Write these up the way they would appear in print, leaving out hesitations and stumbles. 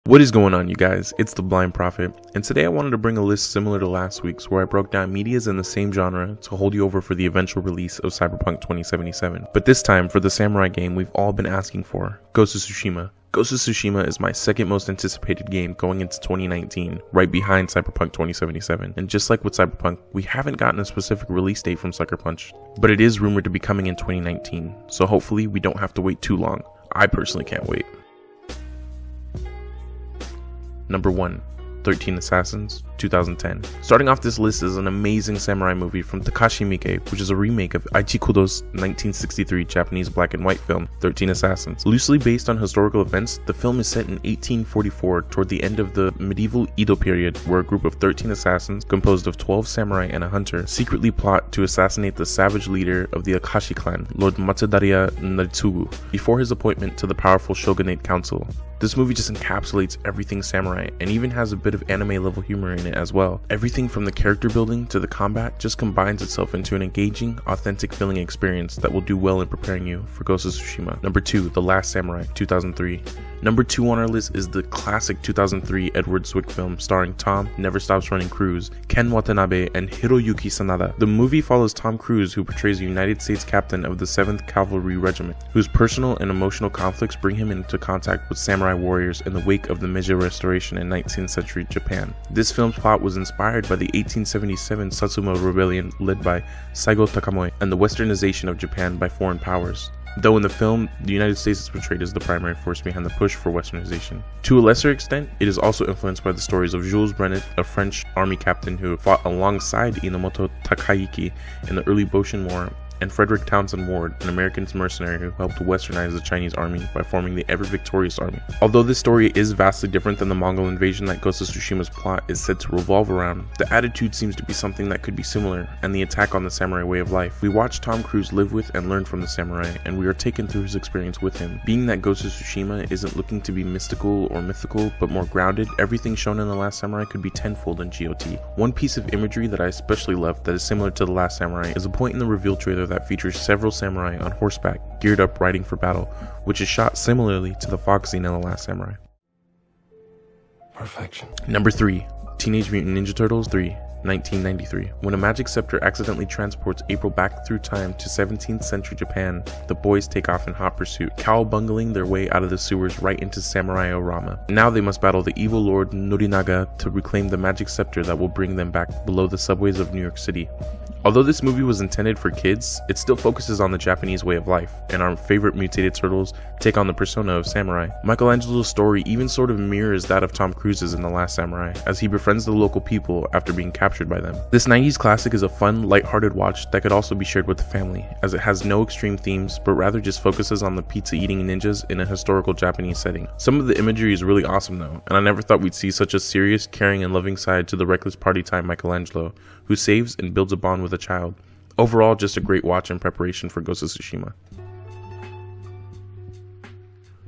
What is going on, you guys? It's the Blind Prophet, and today I wanted to bring a list similar to last week's where I broke down medias in the same genre to hold you over for the eventual release of Cyberpunk 2077. But this time for the samurai game we've all been asking for, Ghost of Tsushima. Ghost of Tsushima is my second most anticipated game going into 2019, right behind Cyberpunk 2077. And just like with Cyberpunk, we haven't gotten a specific release date from Sucker Punch, but it is rumored to be coming in 2019, so hopefully we don't have to wait too long. I personally can't wait. Number 1. 13 Assassins, 2010. Starting off this list is an amazing samurai movie from Takashi Miike, which is a remake of Aichi Kudo's 1963 Japanese black and white film, 13 Assassins. Loosely based on historical events, the film is set in 1844 toward the end of the medieval Edo period, where a group of 13 assassins, composed of 12 samurai and a hunter, secretly plot to assassinate the savage leader of the Akashi clan, Lord Matsudaira Naritsugu, before his appointment to the powerful shogunate council. This movie just encapsulates everything samurai and even has a bit of anime level humor in it as well. Everything from the character building to the combat just combines itself into an engaging, authentic feeling experience that will do well in preparing you for Ghost of Tsushima. Number 2, The Last Samurai, 2003. Number 2 on our list is the classic 2003 Edward Zwick film starring Tom Never Stops Running Cruise, Ken Watanabe, and Hiroyuki Sanada. The movie follows Tom Cruise, who portrays a United States captain of the 7th Cavalry Regiment, whose personal and emotional conflicts bring him into contact with samurai warriors in the wake of the Meiji Restoration in 19th century Japan. This film's plot was inspired by the 1877 Satsuma Rebellion led by Saigo Takamoi and the westernization of Japan by foreign powers. Though in the film, the United States is portrayed as the primary force behind the push for westernization. To a lesser extent, it is also influenced by the stories of Jules Brenet, a French army captain who fought alongside Inamoto Takayuki in the early Boshin War, and Frederick Townsend Ward, an American mercenary who helped westernize the Chinese army by forming the ever-victorious army. Although this story is vastly different than the Mongol invasion that Ghost of Tsushima's plot is said to revolve around, the attitude seems to be something that could be similar, and the attack on the samurai way of life. We watch Tom Cruise live with and learn from the samurai, and we are taken through his experience with him. Being that Ghost of Tsushima isn't looking to be mystical or mythical, but more grounded, everything shown in The Last Samurai could be tenfold in GOT. One piece of imagery that I especially love that is similar to The Last Samurai is a point in the reveal trailer that features several samurai on horseback, geared up riding for battle, which is shot similarly to the fog scene in The Last Samurai. Perfection. Number 3. Teenage Mutant Ninja Turtles 3, 1993. When a magic scepter accidentally transports April back through time to 17th century Japan, the boys take off in hot pursuit, cowbungling their way out of the sewers right into Samurai-O-Rama. Now they must battle the evil Lord Norinaga to reclaim the magic scepter that will bring them back below the subways of New York City. Although this movie was intended for kids, it still focuses on the Japanese way of life, and our favorite mutated turtles take on the persona of samurai. Michelangelo's story even sort of mirrors that of Tom Cruise's in The Last Samurai, as he befriends the local people after being captured by them. This 90s classic is a fun, lighthearted watch that could also be shared with the family, as it has no extreme themes, but rather just focuses on the pizza-eating ninjas in a historical Japanese setting. Some of the imagery is really awesome though, and I never thought we'd see such a serious, caring, and loving side to the reckless party time Michelangelo, who saves and builds a bond with a child. Overall, just a great watch in preparation for Ghost of Tsushima.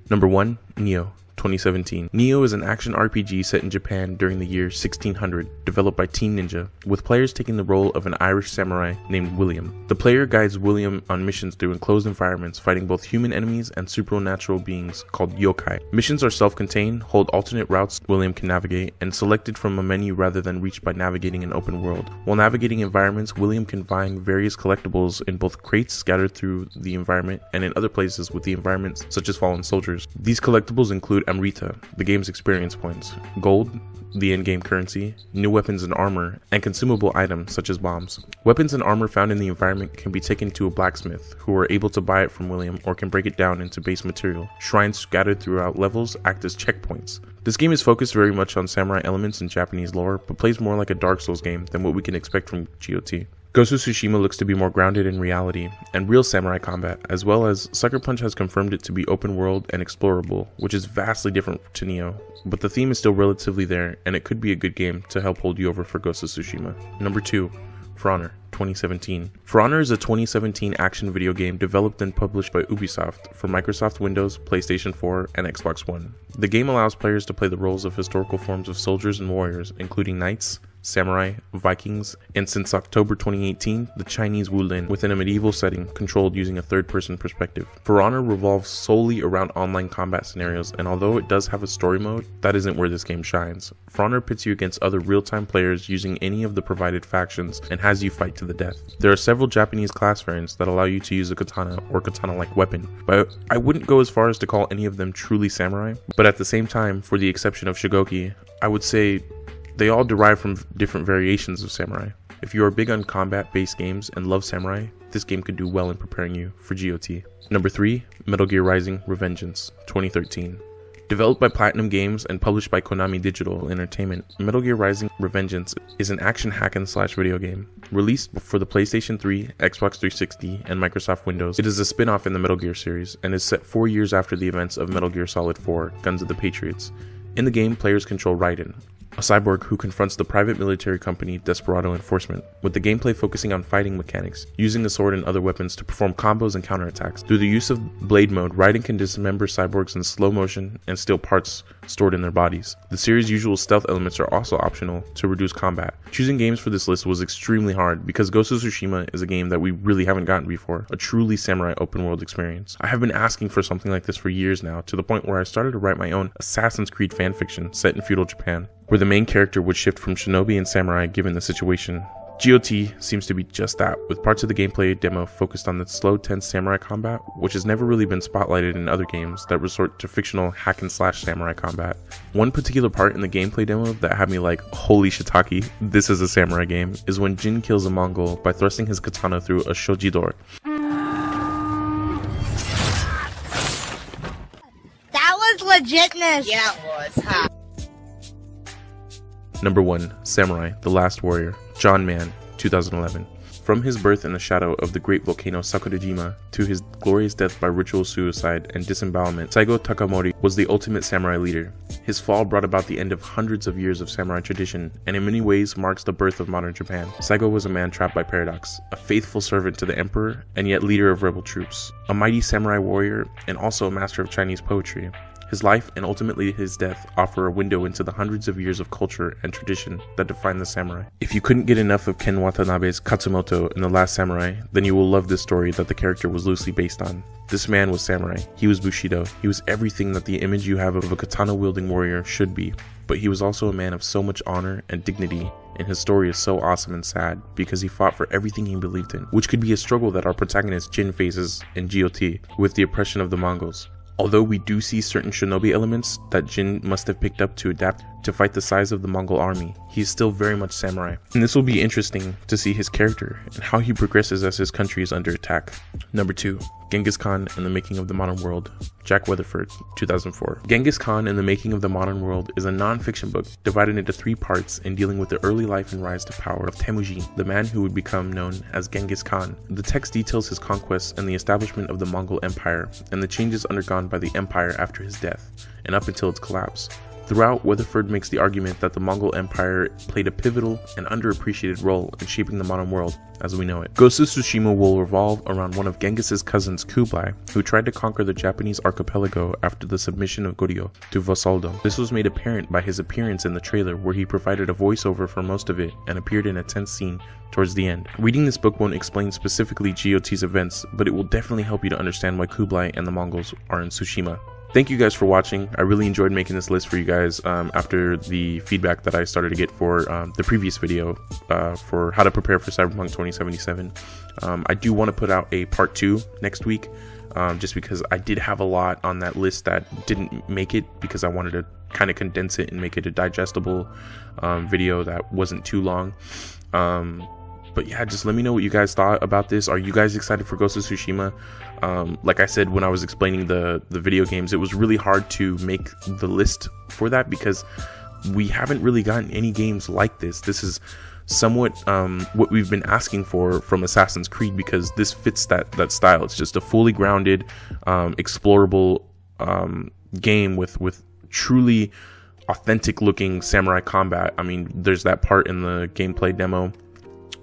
Number 1. Nioh, 2017. Nioh is an action RPG set in Japan during the year 1600, developed by Team Ninja, with players taking the role of an Irish samurai named William. The player guides William on missions through enclosed environments, fighting both human enemies and supernatural beings called yokai. Missions are self-contained, hold alternate routes William can navigate, and selected from a menu rather than reached by navigating an open world. While navigating environments, William can find various collectibles in both crates scattered through the environment and in other places with the environments, such as fallen soldiers. These collectibles include Amrita, the game's experience points, gold, the in-game currency, new weapons and armor, and consumable items such as bombs. Weapons and armor found in the environment can be taken to a blacksmith, who are able to buy it from William or can break it down into base material. Shrines scattered throughout levels act as checkpoints. This game is focused very much on samurai elements and Japanese lore, but plays more like a Dark Souls game than what we can expect from GOT. Ghost of Tsushima looks to be more grounded in reality and real samurai combat, as well as Sucker Punch has confirmed it to be open world and explorable, which is vastly different to Nioh, but the theme is still relatively there, and it could be a good game to help hold you over for Ghost of Tsushima. Number 2. For Honor, 2017. For Honor is a 2017 action video game developed and published by Ubisoft for Microsoft Windows, PlayStation 4, and Xbox One. The game allows players to play the roles of historical forms of soldiers and warriors, including knights, samurai, Vikings, and since October 2018, the Chinese Wulin within a medieval setting controlled using a third-person perspective. For Honor revolves solely around online combat scenarios, and although it does have a story mode, that isn't where this game shines. For Honor pits you against other real-time players using any of the provided factions and has you fight to the death. There are several Japanese class variants that allow you to use a katana or katana-like weapon, but I wouldn't go as far as to call any of them truly samurai. But at the same time, for the exception of Shigoki, I would say they all derive from different variations of samurai. If you are big on combat-based games and love samurai, this game could do well in preparing you for GOT. Number 3, Metal Gear Rising: Revengeance, 2013. Developed by Platinum Games and published by Konami Digital Entertainment, Metal Gear Rising: Revengeance is an action hack-and-slash video game. Released for the PlayStation 3, Xbox 360, and Microsoft Windows, it is a spin-off in the Metal Gear series and is set 4 years after the events of Metal Gear Solid 4: Guns of the Patriots. In the game, players control Raiden, a cyborg who confronts the private military company Desperado Enforcement, with the gameplay focusing on fighting mechanics, using the sword and other weapons to perform combos and counterattacks. Through the use of blade mode, Raiden can dismember cyborgs in slow motion and steal parts stored in their bodies. The series' usual stealth elements are also optional to reduce combat. Choosing games for this list was extremely hard because Ghost of Tsushima is a game that we really haven't gotten before, a truly samurai open world experience. I have been asking for something like this for years now, to the point where I started to write my own Assassin's Creed fanfiction set in feudal Japan, where the main character would shift from shinobi and samurai given the situation. GOT seems to be just that, with parts of the gameplay demo focused on the slow, tense samurai combat, which has never really been spotlighted in other games that resort to fictional hack-and-slash samurai combat. One particular part in the gameplay demo that had me like, holy shiitake, this is a samurai game, is when Jin kills a Mongol by thrusting his katana through a shoji door. That was legitness! Yeah, it was, huh? Number 1, Samurai: The Last Warrior, John Mann, 2011. From his birth in the shadow of the great volcano Sakurajima to his glorious death by ritual suicide and disembowelment, Saigo Takamori was the ultimate samurai leader. His fall brought about the end of hundreds of years of samurai tradition, and in many ways marks the birth of modern Japan. Saigo was a man trapped by paradox, a faithful servant to the emperor, and yet leader of rebel troops, a mighty samurai warrior, and also a master of Chinese poetry. His life and ultimately his death offer a window into the hundreds of years of culture and tradition that define the samurai. If you couldn't get enough of Ken Watanabe's Katsumoto in The Last Samurai, then you will love this story that the character was loosely based on. This man was samurai, he was Bushido, he was everything that the image you have of a katana-wielding warrior should be, but he was also a man of so much honor and dignity, and his story is so awesome and sad because he fought for everything he believed in, which could be a struggle that our protagonist Jin faces in GOT with the oppression of the Mongols. Although we do see certain shinobi elements that Jin must have picked up to adapt to fight the size of the Mongol army, he is still very much samurai. And this will be interesting to see his character and how he progresses as his country is under attack. Number 2, Genghis Khan and the Making of the Modern World, Jack Weatherford, 2004. Genghis Khan and the Making of the Modern World is a non-fiction book divided into 3 parts in dealing with the early life and rise to power of Temujin, the man who would become known as Genghis Khan. The text details his conquests and the establishment of the Mongol Empire and the changes undergone by the empire after his death and up until its collapse. Throughout, Weatherford makes the argument that the Mongol Empire played a pivotal and underappreciated role in shaping the modern world as we know it. Ghost of Tsushima will revolve around one of Genghis's cousins, Kublai, who tried to conquer the Japanese archipelago after the submission of Goryeo to vassaldom. This was made apparent by his appearance in the trailer, where he provided a voiceover for most of it and appeared in a tense scene towards the end. Reading this book won't explain specifically GOT's events, but it will definitely help you to understand why Kublai and the Mongols are in Tsushima. Thank you guys for watching. I really enjoyed making this list for you guys after the feedback that I started to get for the previous video for how to prepare for Cyberpunk 2077. I do want to put out a part 2 next week, just because I did have a lot on that list that didn't make it, because I wanted to kind of condense it and make it a digestible video that wasn't too long. But yeah, just let me know what you guys thought about this. Are you guys excited for Ghost of Tsushima? Like I said when I was explaining the video games, it was really hard to make the list for that because we haven't really gotten any games like this. This is somewhat what we've been asking for from Assassin's Creed, because this fits that style. It's just a fully grounded, explorable game with truly authentic looking samurai combat. I mean, there's that part in the gameplay demo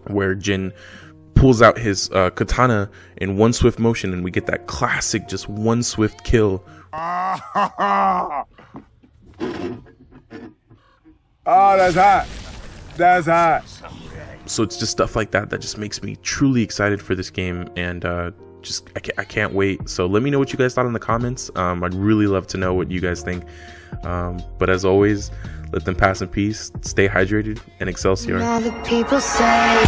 where Jin pulls out his katana in one swift motion, and we get that classic just one swift kill. Oh, that's hot. That's hot. So it's just stuff like that that just makes me truly excited for this game, and I can't wait. So let me know what you guys thought in the comments. I'd really love to know what you guys think. But as always, let them pass in peace, stay hydrated, and Excelsior. All the people say